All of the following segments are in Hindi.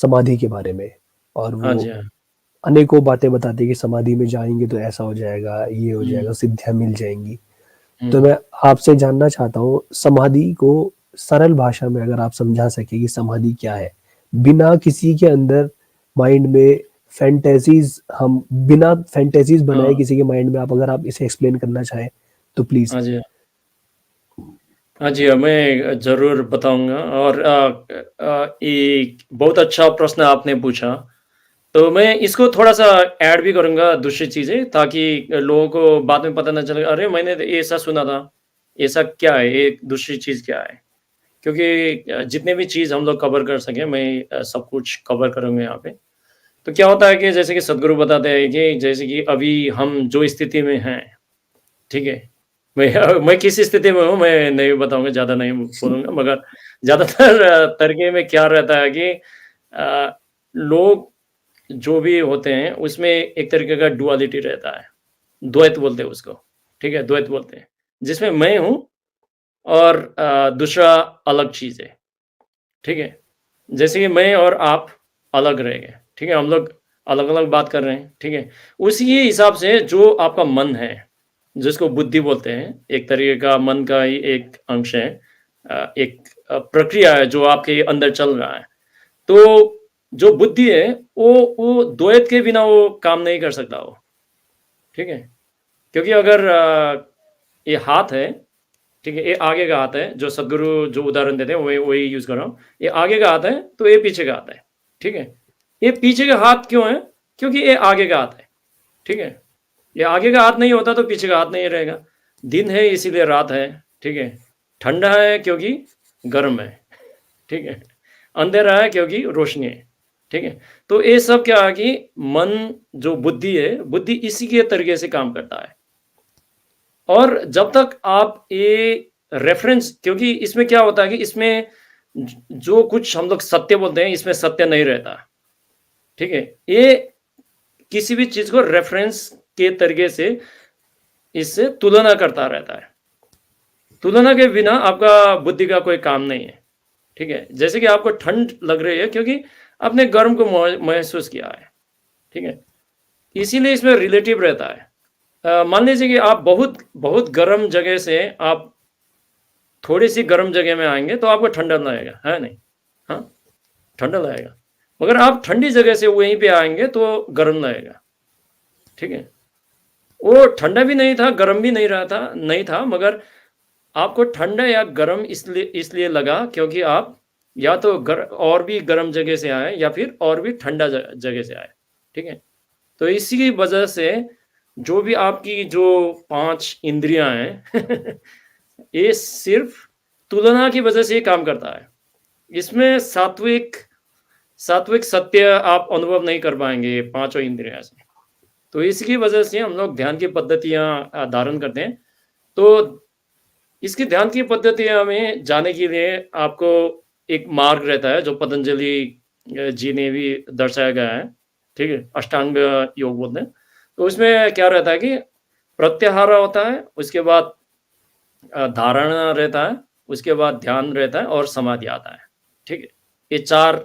समाधि के बारे में, और हाँ वो जी, हाँ। अनेकों बातें बताते हैं कि समाधि में जाएँगे तो ऐसा हो जाएगा, ये हो हुँ, जाएगा, सिद्धियाँ मिल जाएँगी। तो हुँ। मैं आपसे जानना चाहता हूँ, समाधि को सरल भाषा में अगर आप समझा सकें कि समाधि क्या है? बिना किसी के अंदर माइंड में बिना फैंटेसीज़ बनाए हाँ, किसी के माइंड में अगर आप इसे एक्सप्लेन करना चाहें, तो प्लीज़। हाँ जी, हाँ। हाँ जी, मैं ज़रूर बताऊँगा और एक बहुत अच्छा प्रश्न आपने पूछा। तो मैं इसको थोड़ा-सा ऐड भी करूँगा दूसरी चीज़ें ताकि लोगों को बाद में पता ना चले, अरे! मैंने तो ऐसा सुना था, ऐसा क्या है? ये दूसरी चीज़ क्या है? क्योंकि जितने भी चीज़ हम लोग कवर कर सकें, मैं सब कुछ कवर करूँगा यहाँ पे। तो क्या होता है कि जैसे कि सद्गुरु बताते हैं कि जैसे कि अभी हम जो स्थिति में हैं, ठीक है? मैं किस स्थिति में हूँ, मैं नहीं बताऊँगा, ज़्यादा नहीं बोलूँगा, मगर ज़्यादातर तरीके में क्या रहता है कि लोग जो भी होते हैं, उसमें एक तरीके का डुअलिटी रहता है। द्वैत बोलते हैं उसको, ठीक है? द्वैत बोलते हैं, जिसमें मैं हूँ और दूसरा अलग चीज़ है, ठीक है? जैसे कि मैं और आप अलग रह गए, ठीक है? हम लोग अलग-अलग बात कर रहे हैं, ठीक है? उसी के हिसाब से जो आपका मन है, जिसको बुद्धि बोलते हैं, एक तरीके का मन का ही एक अंश है, एक प्रक्रिया है जो आपके अंदर चल रहा है। तो जो बुद्धि है, वो द्वैत के बिना वो काम नहीं कर सकता वो, ठीक है? क्योंकि अगर ये हाथ है, ठीक है? ये आगे का हाथ है, जो सद्गुरु जो उदाहरण देते हैं, वही वही यूज़ कर रहा हूँ। ये आगे का हाथ है, तो ये पीछे का हाथ है, ठीक है? ये पीछे का हाथ क्यों है? क्योंकि ये आगे का हाथ है, ठीक है? ये आगे का हाथ नहीं होता तो पीछे का हाथ नहीं रहेगा। दिन है इसीलिए रात है, ठीक है? ठंडा है क्योंकि गर्म है, ठीक है? अंधेरा है क्योंकि रोशनी है, ठीक है? तो ये सब क्या है कि मन जो बुद्धि है, बुद्धि इसी के तरीके से काम करता है। और जब तक आप ये रेफ़रेंस, क्योंकि इसमें क्या होता है कि इसमें जो कुछ हम लोग सत्य बोलते हैं, इसमें सत्य नहीं रहता, ठीक है? ये किसी भी चीज़ को रेफ़रेंस के तरीके से इससे तुलना करता रहता है। तुलना के बिना आपका बुद्धि का कोई काम नहीं है, ठीक है? जैसे कि आपको ठंड लग रही है क्योंकि आपने गर्म को महसूस किया है, ठीक है? इसीलिए इसमें रिलेटिव रहता है। मान लीजिए कि आप बहुत बहुत गर्म जगह से आप थोड़ी-सी गर्म जगह में आएँगे तो आपको ठंडा लगेगा, है नहीं? हाँ, ठंडा लगेगा। मगर आप ठंडी जगह से वहीं पे आएँगे तो गर्म लगेगा, ठीक है? वो ठंडा भी नहीं था, गर्म भी नहीं था, मगर आपको ठंडा या गर्म इसलिए इसलिए लगा क्योंकि आप या तो गर और भी गर्म जगह से आए या फिर और भी ठंडा जगह से आए, ठीक है? तो इसी की वजह से जो भी आपकी जो 5 इंद्रियाँ हैं ये सिर्फ़ तुलना की वजह से ही काम करता है। इसमें सात्विक सात्विक सत्य आप अनुभव नहीं कर पाएँगे पाँचों इंद्रियों से। तो इसकी वजह से हम लोग ध्यान की पद्धतियाँ धारण करते हैं। तो इसकी ध्यान की पद्धतियाँ में जाने के लिए आपको एक मार्ग रहता है जो पतंजलि जी ने भी दर्शाया गया है, ठीक है? अष्टांग योग बोलते हैं। तो उसमें क्या रहता है कि प्रत्याहार होता है, उसके बाद धारणा रहता है, उसके बाद ध्यान रहता है और समाधि आता है, ठीक है? ये 4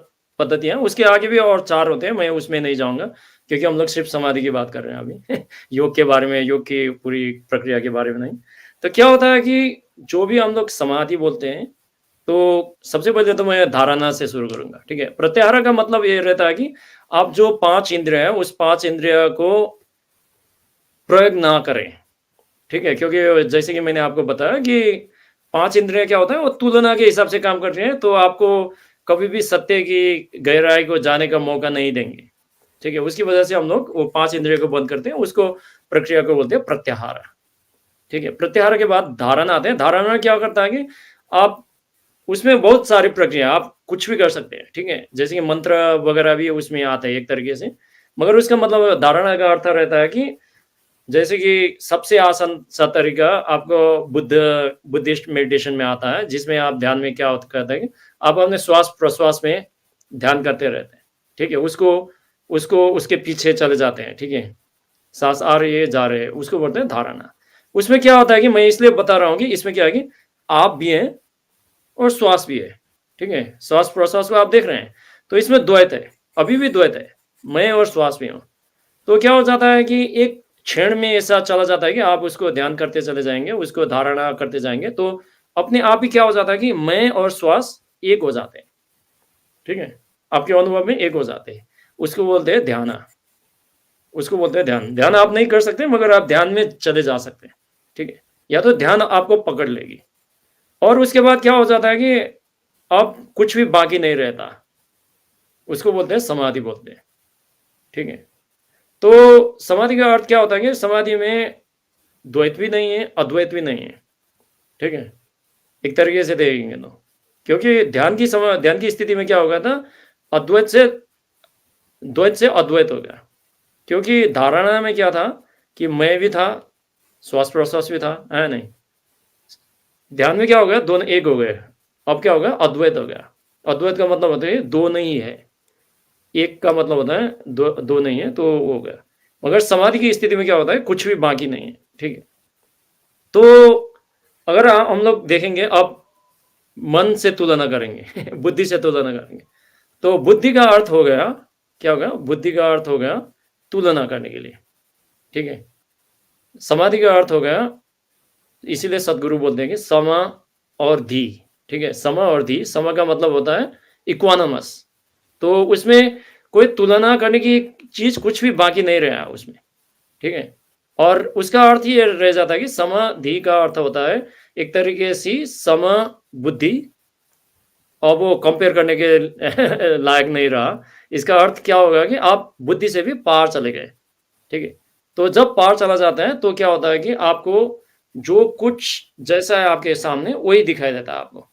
पद्धतियाँ, उसके आगे भी और 4 होते हैं, मैं उसमें नहीं जाऊँगा क्योंकि हम लोग सिर्फ़ समाधि की बात कर रहे हैं अभी। योग के बारे में, योग की पूरी प्रक्रिया के बारे में नहीं। तो क्या होता है कि जो भी हम लोग समाधि बोलते हैं, तो सबसे पहले तो मैं धारणा से शुरू करूँगा, ठीक है? प्रत्याहार का मतलब ये रहता है कि आप जो 5 इंद्रिय हैं, उस 5 इंद्रिय को प्रयोग ना करें। ठीक है? क्योंकि जैसे कि मैंने आपको बताया कि 5 इंद्रियाँ क्या होता है, वो तुलना के हिसाब से काम करती हैं, तो आपको कभी भी सत्य की गहराई को जाने का मौका नहीं देंगे। ठीक है? उसकी वजह से हम लोग वो 5 इंद्रियों को बंद करते हैं, उसको प्रक्रिया को बोलते हैं प्रत्याहार। ठीक है? प्रत्याहार के बाद धारण आते हैं, धारण में क्या करता है कि आप उसमें बहुत सारी प्रक्रिया आप कुछ भी कर सकते हैं, ठीक है? जैसे कि मंत्र वगैरह भी उसमें आते हैं एक तरीके से, मगर उसका मतलब धारणा का अर्थ रहता है कि जैसे कि सबसे आसान सा तरीका आपको बुद्धिस्ट मेडिटेशन में आता है, जिसमें आप ध्यान में क्या होता कहते हैं कि आप अपने श्वास-प्रश्वास में ध्यान करते रहते हैं, ठीक है? उसको उसको उसके पीछे चले जाते हैं, ठीक है? साँस आ रही है, जा रही है, उसको बोलते हैं धारणा। उसमें क्या होता है कि मैं इसलिए बता रहा हूँ कि इसमें क्या है कि आप भी हैं और श्वास भी है, ठीक है? श्वास-प्रश्वास को आप देख रहे हैं। तो इसमें द्वैत है, अभी भी द्वैत है, मैं और श्वास में हूँ। तो क्या हो जाता है कि एक क्षण में ऐसा चला जाता है कि आप उसको ध्यान करते चले जाएँगे, उसको धारणा करते जाएँगे, तो अपने आप ही क्या हो जाता है कि मैं और श्वास एक हो जाते हैं, ठीक है? आपके अनुभव में एक हो जाते हैं। उसको बोलते हैं ध्यान। उसको बोलते हैं ध्यान। ध्यान आप नहीं कर सकते मगर आप ध्यान में चले जा सकते हैं, ठीक है? या तो ध्यान आपको पकड़ लेगी और उसके बाद क्या हो जाता है कि अब कुछ भी बाकी नहीं रहता। उसको बोलते हैं समाधि बोलते हैं, ठीक है? तो समाधि का अर्थ क्या होता है कि समाधि में द्वैत भी नहीं है, अद्वैत भी नहीं है, ठीक है? एक तरीके से देखेंगे तो। क्योंकि ध्यान की स्थिति में क्या होगा था, अद्वैत से द्वैत से अद्वैत हो गया। क्योंकि धारणा में क्या था कि मैं भी था, श्वास-प्रश्वास भी था, है नहीं? ध्यान में क्या हो गया, दोनों एक हो गए। अब क्या हो गया, अद्वैत हो गया। अद्वैत का मतलब होता है दो नहीं है, एक का मतलब होता है दो नहीं है, तो वो हो गया। मगर समाधि की स्थिति में क्या होता है, कुछ भी बाकी नहीं है, ठीक है? तो अगर हम लोग देखेंगे, अब मन से तुलना करेंगे बुद्धि से तुलना करेंगे, तो बुद्धि का अर्थ हो गया, क्या हो गया, बुद्धि का अर्थ हो गया तुलना करने के लिए, ठीक है? समाधि का अर्थ हो गया, इसीलिए सद्गुरु बोलते हैं कि सम और धी, ठीक है? सम और धी, सम का मतलब होता है इक्वानमस, तो उसमें कोई तुलना करने की चीज़ कुछ भी बाकी नहीं रहा उसमें, ठीक है? और उसका अर्थ ये रह जाता है कि समाधि का अर्थ होता है एक तरीके से सम बुद्धि। अब वो कंपेयर करने के लायक नहीं रहा। इसका अर्थ क्या होगा कि आप बुद्धि से भी पार चले गए, ठीक है? तो जब पार चला जाता है तो क्या होता है कि आपको जो कुछ जैसा है आपके सामने वही दिखाई देता है आपको,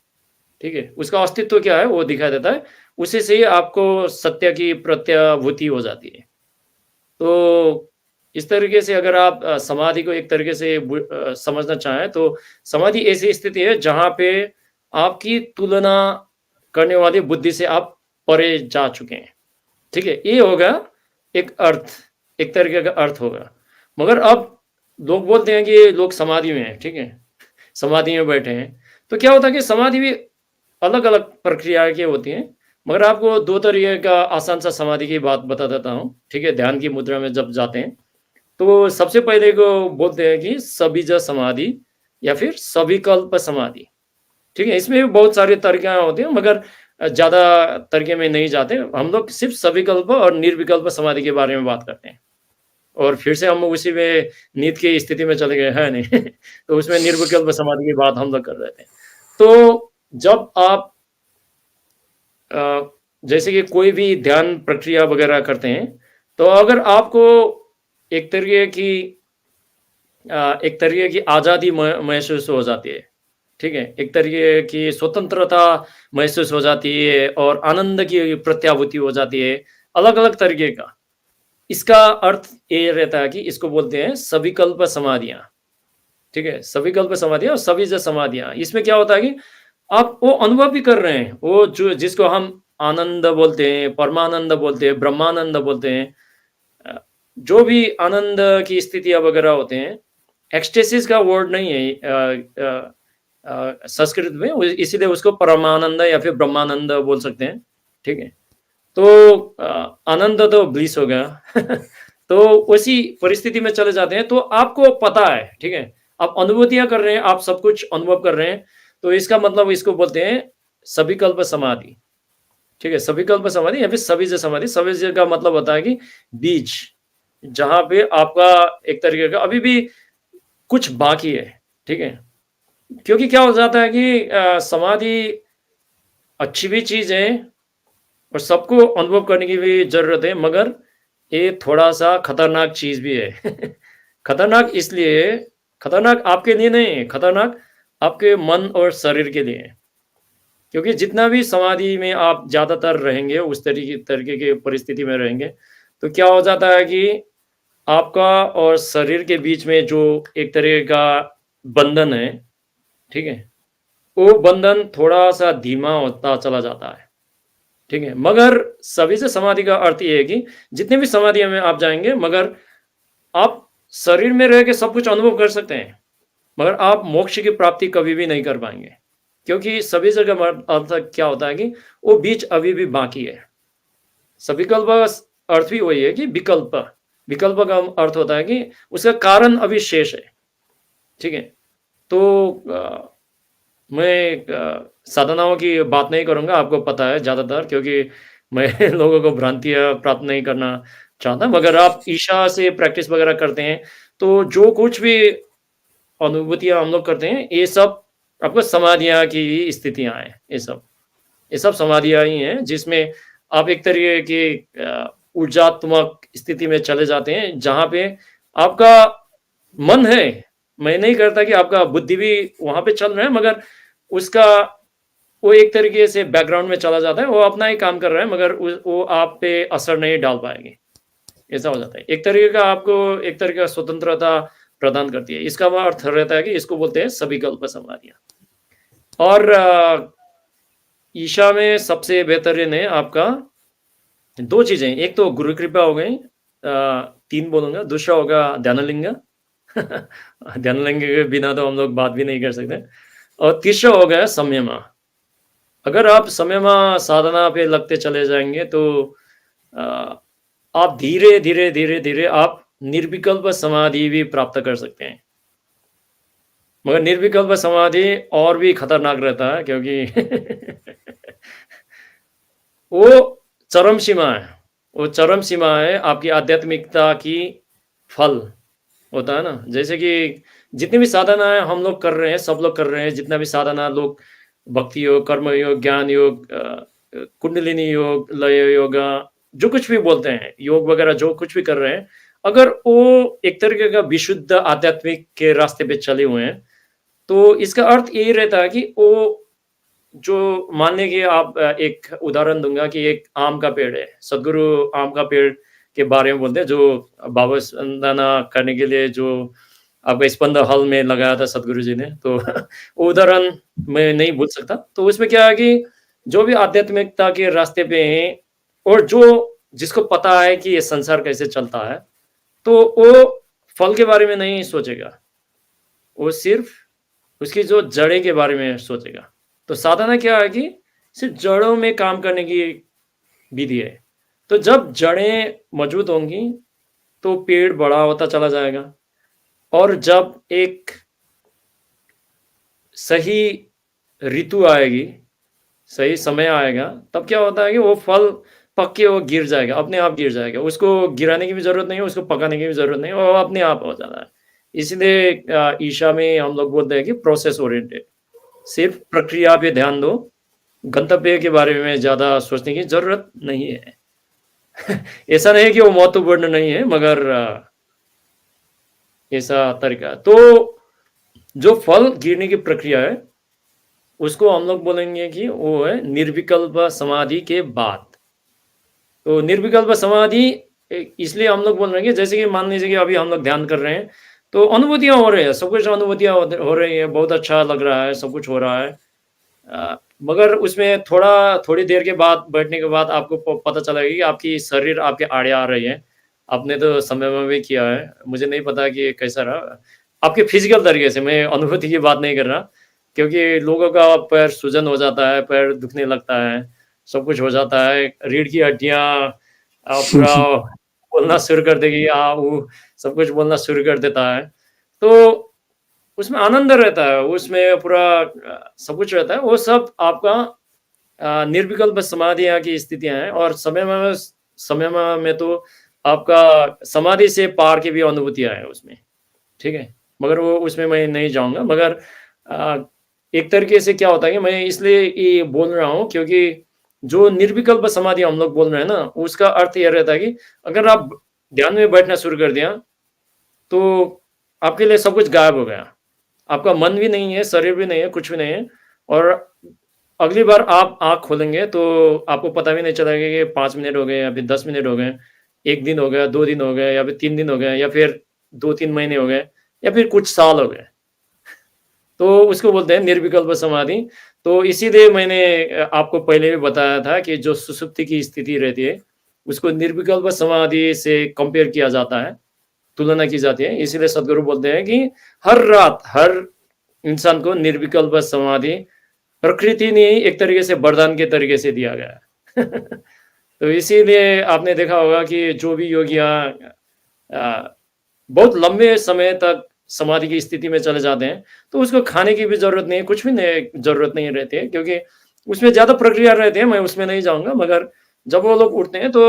ठीक है? उसका अस्तित्व क्या है वो दिखाई देता है, उसी से ही आपको सत्य की प्रत्याभूति हो जाती है। तो इस तरीके से अगर आप समाधि को एक तरीके से समझना चाहें तो समाधि ऐसी स्थिति है जहाँ पे आपकी तुलना करने वाली बुद्धि से आप परे जा चुके हैं, ठीक है? ये होगा एक अर्थ, एक तरीके का अर्थ होगा। मगर अब लोग बोलते हैं कि लोग समाधि में हैं, ठीक है? समाधि में बैठे हैं, तो क्या होता है कि समाधि भी अलग-अलग प्रक्रिया की होती हैं, मगर आपको 2 तरीके का आसान सा समाधि की बात बता देता हूँ, ठीक है? ध्यान की मुद्रा में जब जाते हैं, तो सबसे पहले को बोलते हैं कि सबिज समाधि या फिर सविकल्प समाधि, ठीक है? इसमें भी बहुत सारे तरीके होते हैं मगर ज़्यादा तरीके में नहीं जाते। हम लोग सिर्फ़ सविकल्प और निर्विकल्प समाधि के बारे में बात करते हैं और फिर से हम उसी में नींद की स्थिति में चले गए, है नहीं? तो उसमें निर्विकल्प समाधि की बात हम लोग कर रहे थे। तो जब आप जैसे कि कोई भी ध्यान प्रक्रिया वगैरह करते हैं, तो अगर आपको एक तरीके की एक तरीके की आज़ादी महसूस हो जाती है, ठीक है? एक तरीके की स्वतंत्रता महसूस हो जाती है और आनंद की प्रत्याभूति हो जाती है, अलग-अलग तरीके का। इसका अर्थ ये रहता है कि इसको बोलते हैं सविकल्प समाधियाँ, ठीक है? सविकल्प समाधियाँ और सविज समाधियाँ। इसमें क्या होता है कि आप वो अनुभव भी कर रहे हैं, वो जो जिसको हम आनंद बोलते हैं, परमानंद बोलते हैं, ब्रह्मानंद बोलते हैं। अ, जो भी आनंद की स्थितियाँ वगैरह होते हैं, एक्सटेसिस का वर्ड नहीं है संस्कृत में, वो इसीलिए उसको परमानंद या फिर ब्रह्मानंद बोल सकते हैं, ठीक है? तो आनंद तो ब्लिस हो गया। तो उसी परिस्थिति में चले जाते हैं, तो आपको पता है, ठीक है? आप अनुभूतियाँ कर रहे हैं, आप सब कुछ अनुभव कर रहे हैं, तो इसका मतलब इसको बोलते हैं सविकल्प समाधि, ठीक है? सविकल्प समाधि या फिर सविज समाधि। सविज का मतलब होता है कि बीज, जहाँ पे आपका एक तरीके का अभी भी कुछ बाकी है, ठीक है? क्योंकि क्या हो जाता है कि समाधि अच्छी भी चीज़ है और सबको अनुभव करने की भी ज़रूरत है, मगर ये थोड़ा-सा खतरनाक चीज़ भी है। खतरनाक इसलिए, खतरनाक आपके लिए नहीं है, खतरनाक आपके मन और शरीर के लिए है। क्योंकि जितना भी समाधि में आप ज़्यादातर रहेंगे, उस तरीके तरीके की परिस्थिति में रहेंगे, तो क्या हो जाता है कि आपका और शरीर के बीच में जो एक तरीके का बंधन है, ठीक है? वो बंधन थोड़ा-सा धीमा होता चला जाता है, ठीक है? मगर सभी से समाधि का अर्थ ये है कि जितने भी समाधियों में आप जाएँगे, मगर आप शरीर में रह के सब कुछ अनुभव कर सकते हैं, मगर आप मोक्ष की प्राप्ति कभी भी नहीं कर पाएँगे। क्योंकि सभी जगह अर्थ क्या होता है कि वो बीच अभी भी बाकी है। सविकल्प का अर्थ भी वही है कि विकल्प। विकल्प का अर्थ होता है कि उसका कारण अभी शेष है, ठीक है? तो मैं साधनाओं की बात नहीं करूँगा, आपको पता है ज़्यादातर, क्योंकि मैं लोगों को भ्रांतियाँ प्राप्त नहीं करना चाहता। मगर आप ईशा से प्रैक्टिस वगैरह करते हैं, तो जो कुछ भी अनुभूतियाँ हम लोग करते हैं, ये सब आपको समाधियाँ की स्थितियाँ हैं, ये सब। ये सब समाधियाँ ही हैं, जिसमें आप एक तरीके की ऊर्जात्मक स्थिति में चले जाते हैं, जहाँ पे आपका मन है। मैं नहीं कहता कि आपका बुद्धि भी वहाँ पे चल रहा है, मगर उसका वो एक तरीके से बैकग्राउंड में चला जाता है, वो अपना ही काम कर रहा है, मगर वो आप पे असर नहीं डाल पाएँगे, ऐसा हो जाता है। एक तरीके का आपको एक तरीके का स्वतंत्रता प्रदान करती है। इसका वो अर्थ रहता है कि इसको बोलते हैं सविकल्प समाधियाँ। और ईशा में सबसे बेहतरीन है आपका 2 चीज़ें, एक तो गुरु कृपा हो गई, 3 बोलूँगा, दूसरा होगा ध्यानलिंग। ध्यानलिंग के बिना तो हम लोग बात भी नहीं कर सकते, और तीसरा हो गया संयम। अगर आप संयम साधना पे लगते चले जाएँगे, तो अ, आप धीरे, धीरे, धीरे, धीरे आप निर्विकल्प समाधि भी प्राप्त कर सकते हैं। मगर निर्विकल्प समाधि और भी खतरनाक रहता है, क्योंकि वो चरम सीमा है। वो चरम सीमा है आपकी आध्यात्मिकता की फल होता है ना। जैसे कि जितनी भी साधनाएँ हम लोग कर रहे हैं, सब लोग कर रहे हैं, जितना भी साधना लोग भक्ति योग, कर्म योग, ज्ञान योग, कुंडलिनी योग, लय योगा, जो कुछ भी बोलते हैं, योग वगैरह जो कुछ भी कर रहे हैं, अगर वो एक तरीके का विशुद्ध आध्यात्मिक के रास्ते पे चले हुए हैं, तो इसका अर्थ यही रहता है कि वो जो मान लीजिए आप एक उदाहरण दूँगा कि एक आम का पेड़ है। सद्गुरु आम का पेड़ के बारे में बोलते हैं, जो बाबा स्पंदना करने के लिए जो आपका स्पंद हॉल में लगाया था सद्गुरु जी ने। तो वो उदाहरण मैं नहीं भूल सकता। तो उसमें क्या है कि जो भी आध्यात्मिकता के रास्ते पे हैं, और जो जिसको पता है कि ये संसार कैसे चलता है, तो वो फल के बारे में नहीं सोचेगा। वो सिर्फ़ उसकी जो जड़ें के बारे में सोचेगा। तो साधना क्या है कि सिर्फ़ जड़ों में काम करने की विधि है। तो जब जड़ें मज़बूत होंगी, तो पेड़ बड़ा होता चला जाएगा, और जब एक सही ऋतु आएगी, सही समय आएगा, तब क्या होता है कि वो फल पक के वो गिर जाएगा, अपने आप गिर जाएगा। उसको गिराने की भी ज़रूरत नहीं है, उसको पकाने की भी ज़रूरत नहीं है, वो अपने आप हो जाता है। इसलिए ईशा में हम लोग बोलते हैं कि प्रोसेस ओरिएंटेड। सिर्फ़ प्रक्रिया पे ध्यान दो, गंतव्य के बारे में ज़्यादा सोचने की ज़रूरत नहीं है। ऐसा नहीं है कि वो महत्वपूर्ण नहीं है, मगर ऐसा तरीका। तो जो फल गिरने की प्रक्रिया है, उसको हम लोग बोलेंगे कि वो है निर्विकल्प समाधि के बाद। तो निर्विकल्प समाधि इसलिए हम लोग बोल रहे हैं कि जैसे कि मान लीजिए कि अभी हम लोग ध्यान कर रहे हैं, तो अनुभूतियाँ हो रही है, सब कुछ अनुभूतियाँ हो रही है, बहुत अच्छा लग रहा है, सब कुछ हो रहा है। मगर उसमें थोड़ी देर के बाद, बैठने के बाद आपको पता चलेगा कि आपकी शरीर आपके आड़े आ रही है। आपने तो समय में भी किया है, मुझे नहीं पता कि कैसा रहा। आपके फिज़िकल तरीके से, मैं अनुभूति की बात नहीं कर रहा, क्योंकि लोगों का पैर सूजन हो जाता है, पैर दुखने लगता है, सब कुछ हो जाता है, रीढ़ की हड्डियाँ पूरा बोलना शुरू कर देगी, ऊ, सब कुछ बोलना शुरू कर देता है। तो उसमें आनंद रहता है, उसमें पूरा सब कुछ रहता है, वो सब आपका निर्विकल्प समाधियाँ की स्थितियाँ हैं, और समय में तो आपका समाधि से पार की भी अनुभूतियाँ हैं उसमें, ठीक है? मगर वो उसमें मैं नहीं जाऊँगा, मगर अ, एक तरीके से क्या होता है कि मैं इसलिए ये बोल रहा हूँ, क्योंकि जो निर्विकल्प समाधि हम लोग बोल रहे हैं ना, उसका अर्थ ये रहता है कि अगर आप ध्यान में बैठना शुरू कर दिया, तो आपके लिए सब कुछ गायब हो गया। आपका मन भी नहीं है, शरीर भी नहीं है, कुछ भी नहीं है, और अगली बार आप आँख खोलेंगे, तो आपको पता भी नहीं चलेगा कि 5 मिनट हो गए या फिर 10 मिनट हो गए, 1 दिन हो गया, 2 दिन हो गए, या फिर 3 दिन हो गए, या फिर 2-3 महीने हो गए, या फिर कुछ साल हो गए। तो उसको बोलते हैं निर्विकल्प समाधि। तो इसीलिए मैंने आपको पहले भी बताया था कि जो सुषुप्ति की स्थिति रहती है, उसको निर्विकल्प समाधि से कंपेयर किया जाता है, तुलना की जाती है। इसीलिए सद्गुरु बोलते हैं कि हर रात, हर इंसान को निर्विकल्प समाधि प्रकृति ने एक तरीके से वरदान के तरीके से दिया गया है। तो इसीलिए आपने देखा होगा कि जो भी योगियाँ बहुत लंबे समय तक समाधि की स्थिति में चले जाते हैं, तो उसको खाने की भी ज़रूरत नहीं है, कुछ भी नहीं ज़रूरत नहीं रहती है क्योंकि उसमें ज़्यादा प्रक्रिया रहती है, मैं उसमें नहीं जाऊँगा मगर जब वो लोग उठते हैं तो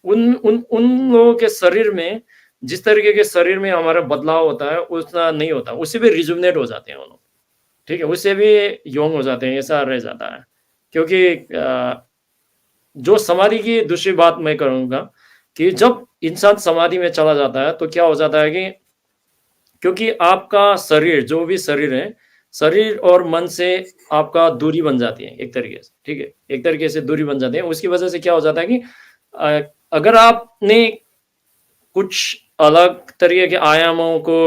उन उन उन लोगों के शरीर में जिस तरीके के शरीर में हमारा बदलाव होता है, उतना नहीं होता, उससे भी रिजुविनेट हो जाते हैं वो लोग, ठीक है? उससे भी यंग हो जाते हैं, ऐसा रह जाता है। क्योंकि जो समाधि की दूसरी बात मैं करूँगा कि जब इंसान समाधि में चला जाता है, तो क्या हो जाता है कि क्योंकि आपका शरीर, जो भी शरीर है, शरीर और मन से आपका दूरी बन जाती है एक तरीके से, ठीक है? एक तरीके से दूरी बन जाती है, उसकी वजह से क्या हो जाता है कि अ, अगर आपने कुछ अलग तरीके के आयामों को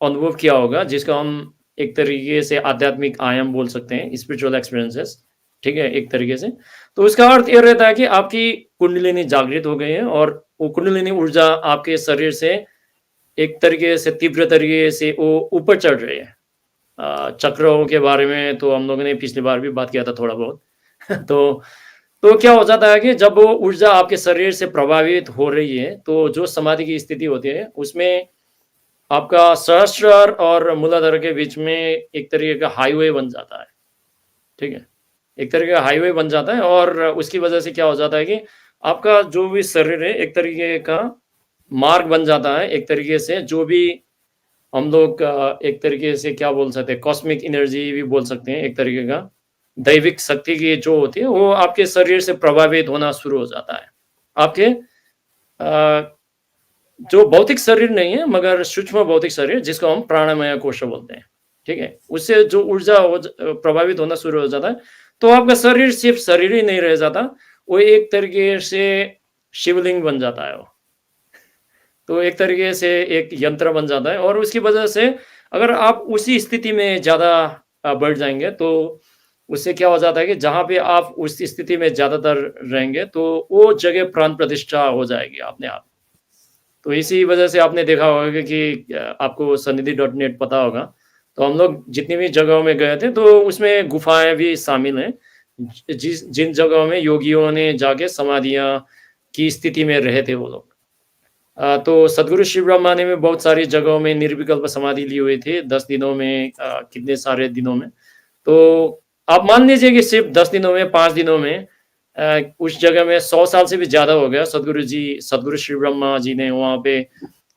अनुभव किया होगा, जिसको हम एक तरीके से आध्यात्मिक आयाम बोल सकते हैं, स्पिरिचुअल एक्सपीरियंसेस, ठीक है? एक तरीके से। तो उसका अर्थ ये रहता है कि आपकी कुंडलिनी जागृत हो गई है और वो कुंडलिनी ऊर्जा आपके शरीर से एक तरीके से तीव्र तरीके से वो ऊपर चढ़ रही है। चक्रों के बारे में तो हम लोगों ने पिछली बार भी बात किया था थोड़ा बहुत। तो तो क्या हो जाता है कि जब वो ऊर्जा आपके शरीर से प्रभावित हो रही है, तो जो समाधि की स्थिति होती है, उसमें आपका सहस्रार और मूलाधार के बीच में एक तरीके का हाईवे बन जाता है, ठीक है? एक तरीके का हाईवे बन जाता है और उसकी वजह से क्या हो जाता है कि आपका जो भी शरीर है, एक तरीके का मार्ग बन जाता है, एक तरीके से जो भी हम लोग एक तरीके से क्या बोल सकते हैं, कॉस्मिक एनर्जी भी बोल सकते हैं एक तरीके का। दैविक शक्ति की जो होती है, वो आपके शरीर से प्रभावित होना शुरू हो जाता है। आपके जो भौतिक शरीर नहीं है, मगर सूक्ष्म भौतिक शरीर जिसको हम प्राणमय कोश बोलते हैं, ठीक है? उससे जो ऊर्जा प्रभावित होना शुरू हो जाता है, तो आपका शरीर सिर्फ़ शरीर ही नहीं रह जाता, वो एक तरीके से शिवलिंग बन जाता है वो। तो एक तरीके से एक यंत्र बन जाता है और उसकी वजह से अगर आप उसी स्थिति में ज़्यादा बढ़ जाएँगे, तो उससे क्या हो जाता है कि जहाँ पे आप उस स्थिति में ज़्यादातर रहेंगे, तो वो जगह प्राण प्रतिष्ठा हो जाएगी अपने आप। तो इसी वजह से आपने देखा होगा कि आपको सनिधि डॉट नेट पता होगा। तो हम लोग जितनी भी जगहों में गए थे, तो उसमें गुफ़ाएँ भी शामिल हैं। जिन जगहों में योगियों ने जाके समाधियाँ की स्थिति में रहे थे वो लोग। तो सद्गुरु शिव ब्रह्मा ने भी बहुत सारी जगहों में निर्विकल्प समाधि ली हुई थी, 10 दिनों में कितने सारे दिनों में। तो आप मान लीजिए कि सिर्फ़ 10 दिनों में, 5 दिनों में उस जगह में 100 साल से भी ज़्यादा हो गया, सद्गुरु श्री ब्रह्मा जी ने वहाँ पे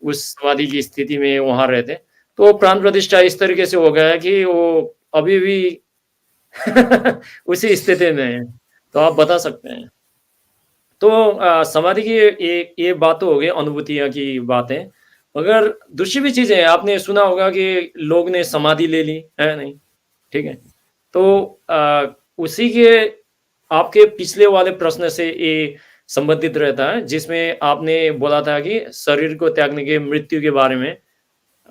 उस समाधि की स्थिति में वहाँ रहे थे। तो प्राण प्रतिष्ठा इस तरीके से हो गया है कि वो अभी भी उसी स्थिति में है। तो आप बता सकते हैं। तो समाधि की ये बात तो हो गई अनुभूतियाँ की बातें। मगर दूसरी भी चीज़ें हैं, आपने सुना होगा कि लोग ने समाधि ले ली, है नहीं? ठीक है? तो उसी के आपके पिछले वाले प्रश्न से ये संबंधित रहता है, जिसमें आपने बोला था कि शरीर को त्यागने के मृत्यु के बारे में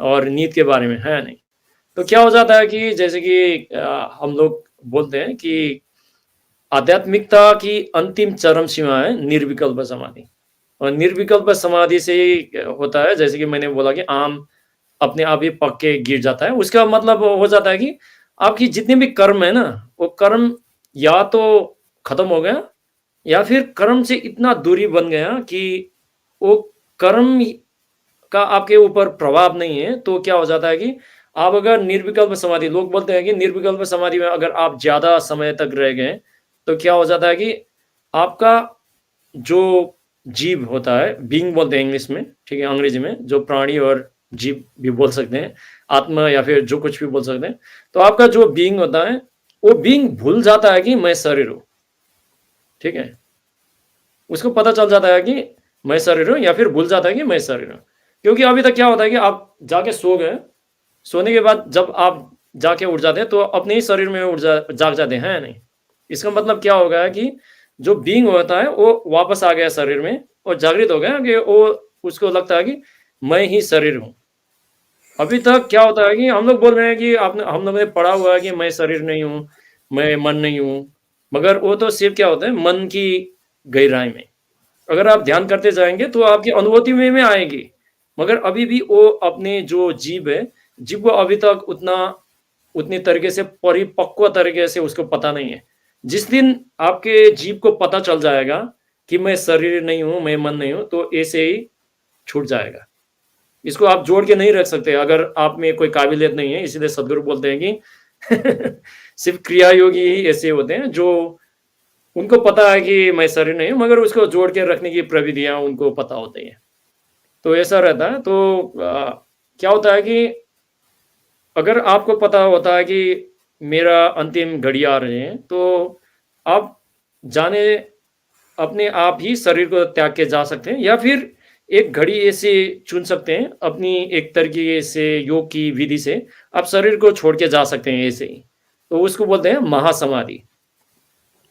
और नींद के बारे में, है नहीं? तो क्या हो जाता है कि जैसे कि हम लोग बोलते हैं कि आध्यात्मिकता की अंतिम चरम सीमा है निर्विकल्प समाधि और निर्विकल्प समाधि से ही होता है, जैसे कि मैंने बोला कि आम अपने आप ही पक के गिर जाता है। उसका मतलब हो जाता है कि आपकी जितने भी कर्म है ना, वो कर्म या तो खत्म हो गया या फिर कर्म से इतना दूरी बन गया कि वो कर्म का आपके ऊपर प्रभाव नहीं है, तो क्या हो जाता है कि आप अगर निर्विकल्प समाधि लोग बोलते हैं कि निर्विकल्प समाधि में अगर आप ज़्यादा समय तक रह गए, तो क्या हो जाता है कि आपका जो जीव होता है, बीइंग बोलते हैं इंग्लिश में, ठीक है? अंग्रेजी में, जो प्राणी और जीव भी बोल सकते हैं, आत्मा या फिर जो कुछ भी बोल सकते हैं। तो आपका जो बीइंग होता है, वो बीइंग भूल जाता है कि मैं शरीर हूँ, ठीक है? उसको पता चल जाता है कि मैं शरीर हूँ या फिर भूल जाता है कि मैं शरीर हूँ। क्योंकि अभी तक क्या होता है कि आप जाके सो गए, सोने के बाद जब आप जाके उठ जाते हैं, तो अपने ही शरीर में जाग जाते हैं, है या नहीं? इसका मतलब क्या हो गया कि जो बीइंग होता है, वो वापस आ गया शरीर में और जागृत हो गया कि वो उसको लगता है कि मैं ही शरीर हूँ। अभी तक क्या होता है कि हम लोग बोल रहे हैं कि आपने हम लोगों ने पढ़ा हुआ है कि मैं शरीर नहीं हूँ, मैं मन नहीं हूँ, मगर वो तो सिर्फ़ क्या होता है मन की गहराई में। अगर आप ध्यान करते जाएँगे तो आपकी अनुभूति में आएगी, मगर अभी भी वो अपने जो जीव है, जीव को अभी तक उतनी तरीके से परिपक्व तरीके से उसको पता नहीं है। जिस दिन आपके जीव को पता चल जाएगा कि मैं शरीर नहीं हूँ, मैं मन नहीं हूँ, तो ऐसे ही छूट जाएगा। इसको आप जोड़ के नहीं रख सकते अगर आप में कोई काबिलियत नहीं है, इसीलिए सद्गुरु बोलते हैं कि सिर्फ़ क्रिया योगी ही ऐसे होते हैं जो उनको पता है कि मैं शरीर नहीं हूँ, मगर उसको जोड़ के रखने की प्रविधियाँ उनको पता होती हैं। तो ऐसा रहता है, तो क्या होता है कि अगर आपको पता होता है कि मेरा अंतिम घड़ी आ रहे हैं, तो आप जाने अपने आप ही शरीर को त्याग के जा सकते हैं या फिर एक घड़ी ऐसे चुन सकते हैं अपनी एक तरीके से योग की विधि से आप शरीर को छोड़ के जा सकते हैं ऐसे ही। तो उसको बोलते हैं महासमाधि।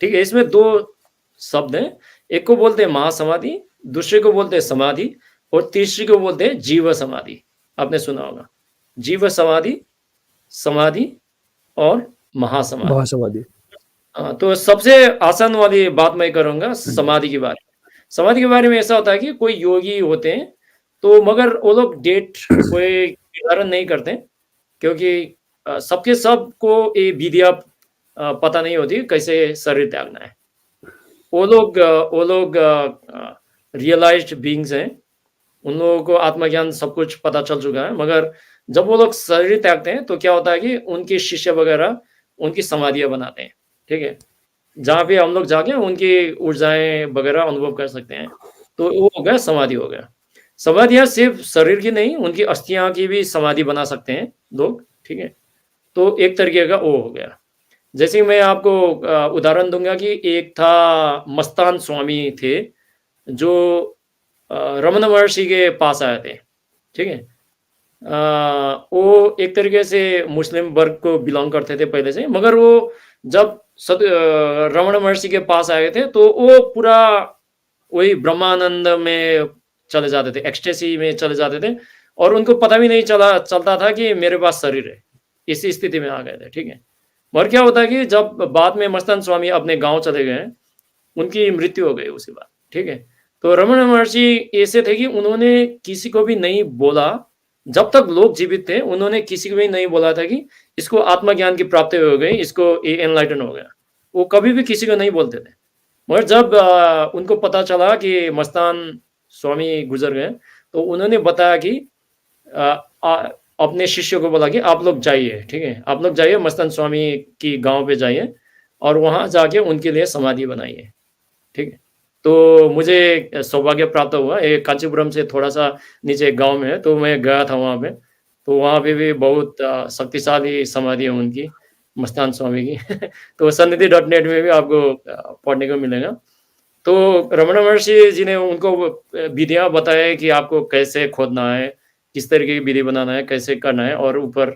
ठीक है? इसमें 2 शब्द हैं। एक को बोलते हैं महासमाधि, दूसरे को बोलते हैं समाधि और तीसरी को बोलते हैं जीव समाधि। आपने सुना होगा। जीव समाधि, समाधि और महासमाधि। महासमाधि। तो सबसे आसान वाली बात मैं करूँगा समाधि के बारे में। समाधि के बारे में ऐसा होता है कि कोई योगी होते हैं, तो मगर वो लोग डेट कोई निर्धारण नहीं करते हैं, क्योंकि सबके सबको ये विधियाँ पता नहीं होती कैसे शरीर त्यागना है। वो लोग रियलाइज़्ड बीइंग्स हैं, उन लोगों को आत्मज्ञान सब कुछ पता चल चुका है, मगर जब वो लोग शरीर त्यागते हैं, तो क्या होता है कि उनके शिष्य वगैरह उनकी समाधियाँ बनाते हैं, ठीक है? जहाँ पे हम लोग जाके उनकी ऊर्जाएँ वगैरह अनुभव कर सकते हैं। तो वो हो गया समाधि हो गया। समाधियाँ सिर्फ़ शरीर की नहीं, उनकी अस्थियाँ की भी समाधि बना सकते हैं लोग, ठीक है? तो एक तरीके का वो हो गया। जैसे मैं आपको उदाहरण दूँगा कि एक था मस्तान स्वामी थे, जो रमन महर्षि के पास आए थे, ठीक है? वो एक तरीके से मुस्लिम वर्ग को बिलॉन्ग करते थे पहले से, मगर वो जब रमण महर्षि के पास आए थे, तो वो पूरा वही ब्रह्मानंद में चले जाते थे, एक्सटेसी में चले जाते थे और उनको पता भी नहीं चलता था कि मेरे पास शरीर है। इसी स्थिति में आ गए थे, ठीक है? मगर क्या होता है कि जब बाद में मस्तान स्वामी अपने गाँव चले गए, उनकी मृत्यु हो गई उसके बाद, ठीक है? तो रमण महर्षि ऐसे थे कि उन्होंने किसी को भी नहीं बोला, जब तक लोग जीवित थे, उन्होंने किसी को भी नहीं बोला था कि इसको आत्मज्ञान की प्राप्ति हो गई, इसको ये एनलाइटन हो गया। वो कभी भी किसी को नहीं बोलते थे। मगर जब उनको पता चला कि मस्तान स्वामी गुज़र गए, तो उन्होंने बताया कि अ, आ अपने शिष्यों को बोला कि आप लोग जाइए, ठीक है? आप लोग जाइए मस्तान स्वामी की गाँव पे जाइए और वहाँ जाके उनके लिए समाधि बनाइए, ठीक है? तो मुझे सौभाग्य प्राप्त हुआ, ये कांचीपुरम से थोड़ा-सा नीचे एक गाँव में है, तो मैं गया था वहाँ पे। तो वहाँ पे भी बहुत शक्तिशाली समाधि है उनकी, मस्तान स्वामी की। तो सन्निधि.नेट में भी आपको पढ़ने को मिलेगा। तो रमण महर्षि जी ने उनको विधियाँ बताए कि आपको कैसे खोदना है, किस तरीके की विधि बनाना है, कैसे करना है और ऊपर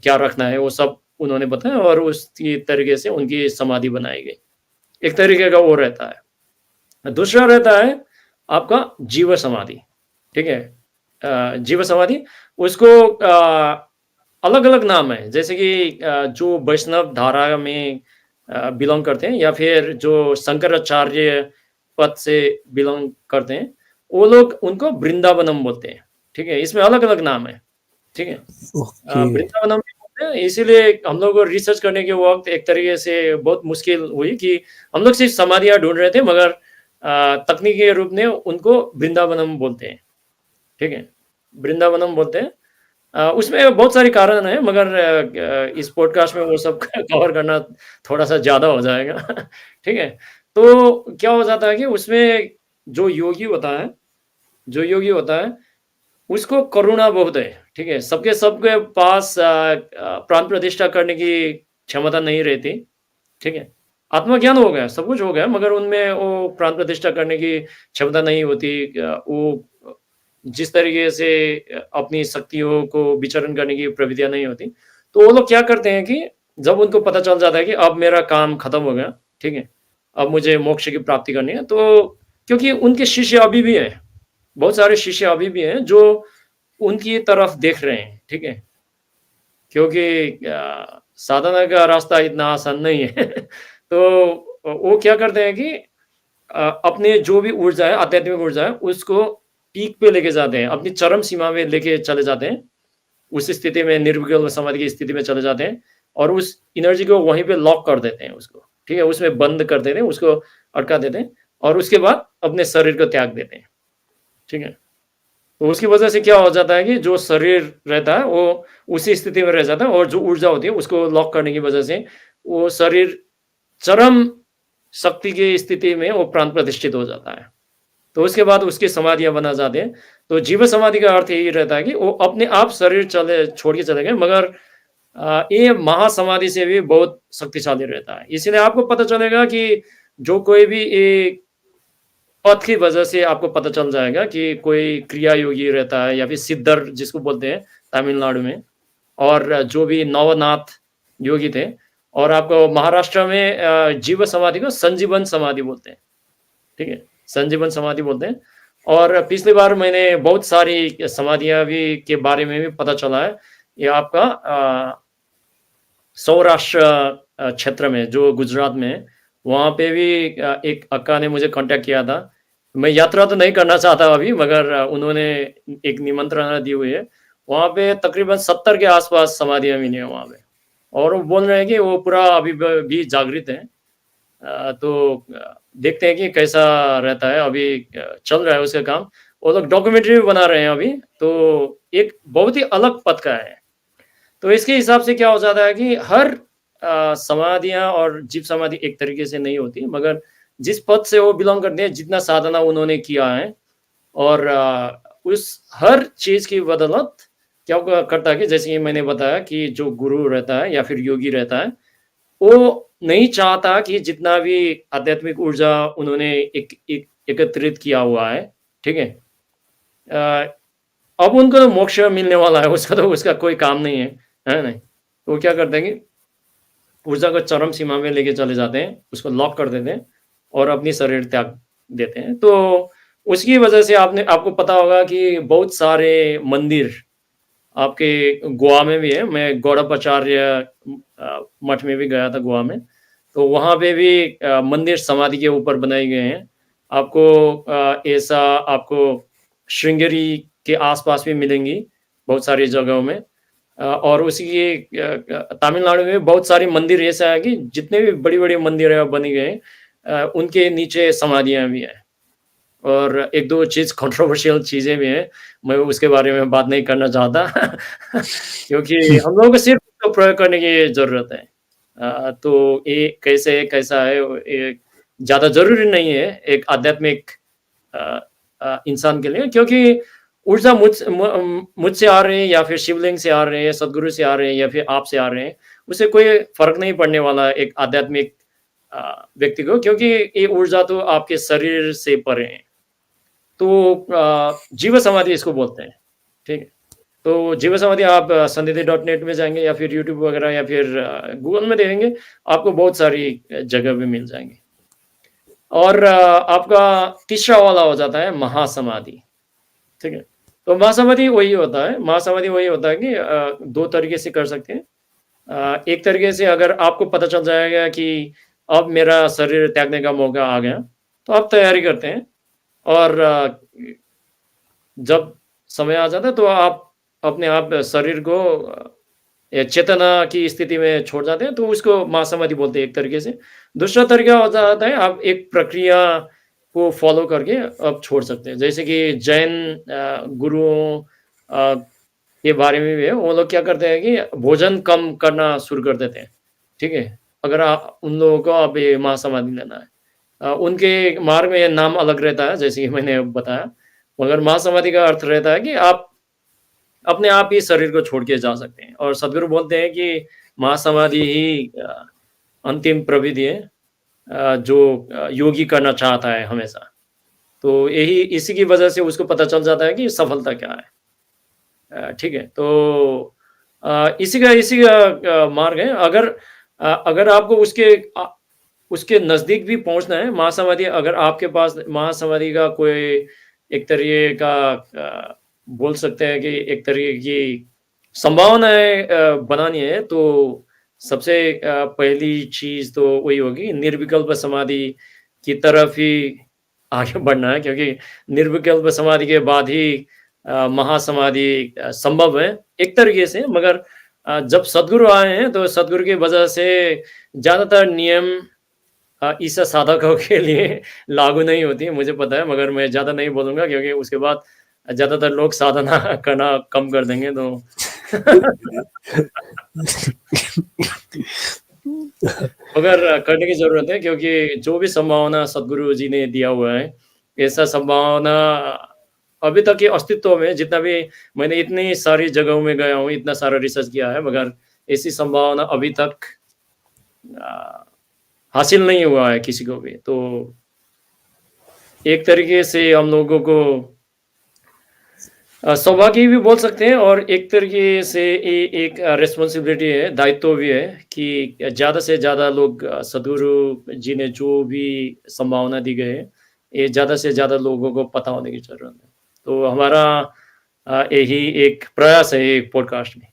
क्या रखना है, वो सब उन्होंने बताया और उसी तरीके से उनकी समाधि बनाई गई। एक तरीके का वो रहता है। दूसरा रहता है आपका जीव समाधि, ठीक है? जीव समाधि उसको अलग-अलग नाम है, जैसे कि जो वैष्णव धारा में बिलॉन्ग करते हैं या फिर जो शंकराचार्य पद से बिलॉन्ग करते हैं, वो लोग उनको वृंदावनम बोलते हैं, ठीक है? इसमें अलग-अलग नाम है, ठीक है? ओके। वृंदावनम भी बोलते हैं, इसीलिए हम लोग को रिसर्च करने के वक़्त एक तरीके से बहुत मुश्किल हुई कि हम लोग सिर्फ़ समाधियाँ ढूँढ रहे थे, मगर तकनीकी रूप में उनको वृंदावनम बोलते हैं, ठीक है? वृंदावनम बोलते हैं। उसमें बहुत सारे कारण हैं, मगर इस पॉडकास्ट में वो सब कवर करना थोड़ा-सा ज़्यादा हो जाएगा, ठीक है? तो क्या हो जाता है कि उसमें जो योगी होता है जो योगी होता है, उसको करुणा बहुत है, ठीक है? सबके पास प्राण प्रतिष्ठा करने की क्षमता नहीं रहती, ठीक है? आत्मज्ञान हो गया, सब कुछ हो गया, मगर उनमें वो प्राण प्रतिष्ठा करने की क्षमता नहीं होती। वो जिस तरीके से अपनी शक्तियों को विचरण करने की प्रविधियाँ नहीं होती, तो वो लोग क्या करते हैं कि जब उनको पता चल जाता है कि अब मेरा काम खत्म हो गया, ठीक है? अब मुझे मोक्ष की प्राप्ति करनी है, तो क्योंकि उनके शिष्य अभी भी हैं, बहुत सारे शिष्य अभी भी हैं जो उनकी तरफ देख रहे हैं, ठीक है? क्योंकि साधना का रास्ता इतना आसान नहीं है। तो वो क्या करते हैं कि अपने जो भी ऊर्जा है, आध्यात्मिक ऊर्जा है, उसको पीक पे लेके जाते हैं, अपनी चरम सीमा में लेके चले जाते हैं। उस स्थिति में निर्विकल्प समाधि की स्थिति में चले जाते हैं और उस एनर्जी को वहीं पे लॉक कर देते हैं उसको। ठीक है? उसमें बंद कर देते हैं, उसको अटका देते हैं और उसके बाद अपने शरीर को त्याग देते हैं, ठीक है? तो उसकी वजह से क्या हो जाता है कि जो शरीर रहता है, वो उसी स्थिति में रह जाता है और जो ऊर्जा होती है, उसको लॉक करने की वजह से वो शरीर चरम शक्ति की स्थिति में वो प्राण प्रतिष्ठित हो जाता है। तो उसके बाद उसकी समाधियाँ बना जाते हैं। तो जीव समाधि का अर्थ यही रहता है कि वो अपने आप शरीर चले छोड़ के चले गए मगर ये महासमाधि से भी बहुत शक्तिशाली रहता है। इसीलिए आपको पता चलेगा कि जो कोई भी ये पथ की वजह से आपको पता चल जाएगा कि कोई क्रिया योगी रहता है या फिर सिद्धर जिसको बोलते हैं तमिलनाडु में और जो भी नवनाथ योगी थे और आपको महाराष्ट्र में जीव समाधि को संजीवन समाधि बोलते हैं, ठीक है? संजीवन समाधि बोलते हैं और पिछली बार मैंने बहुत सारी समाधियाँ भी के बारे में भी पता चला है। ये आपका सौराष्ट्र क्षेत्र में जो गुजरात में है, वहाँ पे भी एक अक्का ने मुझे कॉन्टैक्ट किया था। मैं यात्रा तो नहीं करना चाहता अभी मगर उन्होंने एक निमंत्रणा दी हुई है। वहाँ पे तकरीबन 70 के आस-पास समाधियाँ मिली हैं वहाँ पे और वो बोल रहे हैं कि वो पूरा अभी भी जागृत हैं। तो देखते हैं कि कैसा रहता है, अभी चल रहा है उसका काम। वो लोग डॉक्यूमेंट्री भी बना रहे हैं अभी, तो एक बहुत ही अलग पथ का है। तो इसके हिसाब से क्या हो जाता है कि हर समाधियाँ और जीव समाधि एक तरीके से नहीं होती, मगर जिस पद से वो बिलॉन्ग करते हैं, जितना साधना उन्होंने किया है और उस हर चीज़ की बदौलत क्या करता है कि जैसे कि मैंने बताया कि जो गुरु रहता है या फिर योगी रहता है, वो नहीं चाहता कि जितना भी आध्यात्मिक ऊर्जा उन्होंने एकत्रित किया हुआ है, ठीक है? अ, अब उनको तो मोक्ष मिलने वाला है, उसका तो उसका कोई काम नहीं है नहीं? तो वो क्या करते हैं कि ऊर्जा को चरम सीमा में लेके चले जाते हैं, उसको लॉक कर देते हैं और अपनी शरीर त्याग देते हैं। तो उसकी वजह से आपको पता होगा कि बहुत सारे मंदिर आपके गोवा में भी है, मैं गौड़पाचार्य मठ में भी गया था गोवा में, तो वहाँ पे भी मंदिर समाधि के ऊपर बनाए गए हैं। आपको ऐसा आपको श्रृंगेरी के आस-पास भी मिलेंगी, बहुत सारी जगहों में। और उसी के तमिलनाडु में बहुत सारे मंदिर ऐसा है कि जितने भी बड़ी-बड़ी मंदिर हैं बनी गए हैं उनके नीचे समाधियाँ भी हैं। और 1-2 चीज़ कंट्रोवर्शियल चीज़ें भी हैं, मैं उसके बारे में बात नहीं करना चाहता क्योंकि हम लोगों को सिर्फ़ उसको प्रयोग करने की ज़रूरत है। तो ये कैसे है, कैसा है ये ज़्यादा ज़रूरी नहीं है एक आध्यात्मिक अ इंसान के लिए क्योंकि ऊर्जा मुझसे आ रही है या फिर शिवलिंग से आ रहे हैं, सद्गुरु से आ रहे हैं या फिर आप से आ रहे हैं, उससे कोई फ़र्क नहीं पड़ने वाला है एक आध्यात्मिक व्यक्ति को क्योंकि ये ऊर्जा तो आपके शरीर से परे है। तो जीव समाधि इसको बोलते हैं, ठीक है? तो जीव समाधि आप संधिति डॉट नेट में जाएँगे या फिर यूट्यूब वगैरह या फिर गूगल में देखेंगे, आपको बहुत सारी जगह भी मिल जाएँगी। और आपका तीसरा वाला हो जाता है महासमाधि, ठीक है? तो महासमाधि वही होता है महासमाधि वही होता है कि 2 तरीके से कर सकते हैं। एक तरीके से अगर आपको पता चल जाएगा कि अब मेरा शरीर त्यागने का मौका आ गया, तो आप तैयारी करते हैं और जब समय आ जाता है तो आप अपने आप शरीर को चेतना की स्थिति में छोड़ जाते हैं, तो उसको महासमाधि बोलते हैं एक तरीके से। दूसरा तरीका हो जाता है आप एक प्रक्रिया को फ़ॉलो करके आप छोड़ सकते हैं। जैसे कि जैन गुरुओं के बारे में भी है, वो लोग क्या करते हैं कि भोजन कम करना शुरू कर देते हैं, ठीक है? अगर उन लोगों को अब ये महासमाधि लेना है। उनके मार्ग में नाम अलग रहता है, जैसे कि मैंने बताया, मगर महासमाधि का अर्थ रहता है कि आप अपने आप ही शरीर को छोड़ के जा सकते हैं और सद्गुरु बोलते हैं कि महासमाधि ही अंतिम प्रविधि है जो योगी करना चाहता है हमेशा। तो यही इसी की वजह से उसको पता चल जाता है कि सफलता क्या है। ठीक है, तो इसी का मार्ग है। अगर आपको उसके नज़दीक भी पहुँचना है, महासमाधि अगर आपके पास महासमाधि का कोई एक तरीके का बोल सकते हैं कि एक तरीके की संभावनाएँ बनानी है, तो सबसे पहली चीज़ तो वही होगी निर्विकल्प समाधि की तरफ ही आगे बढ़ना है क्योंकि निर्विकल्प समाधि के बाद ही महासमाधि संभव है, एक तरीके से मगर जब सद्गुरु आए हैं, तो सद्गुरु की वजह से ज़्यादातर नियम इस साधकों के लिए लागू नहीं होती है, मुझे पता है, मगर मैं ज़्यादा नहीं बोलूँगा क्योंकि उसके बाद ज़्यादातर लोग साधना करना कम कर देंगे तो मगर करने की ज़रूरत है क्योंकि जो भी संभावना सद्गुरु जी ने दिया हुआ है, ऐसा संभावना अभी तक के अस्तित्व में जितना भी मैंने इतनी सारी जगहों में गया हूँ, इतना सारा रिसर्च किया है, मगर ऐसी संभावना अभी तक अ, हासिल नहीं हुआ है किसी को भी। तो एक तरीके से हम लोगों को सौभाग्य भी बोल सकते हैं और एक तरीके से ये एक रिस्पॉन्सिबिलिटी है, दायित्व भी है कि ज़्यादा से ज़्यादा लोग सद्गुरु जी ने जो भी संभावना दी गई है, ये ज़्यादा से ज़्यादा लोगों को पता होने की ज़रूरत है। तो हमारा यही एक प्रयास है ये पॉडकास्ट में।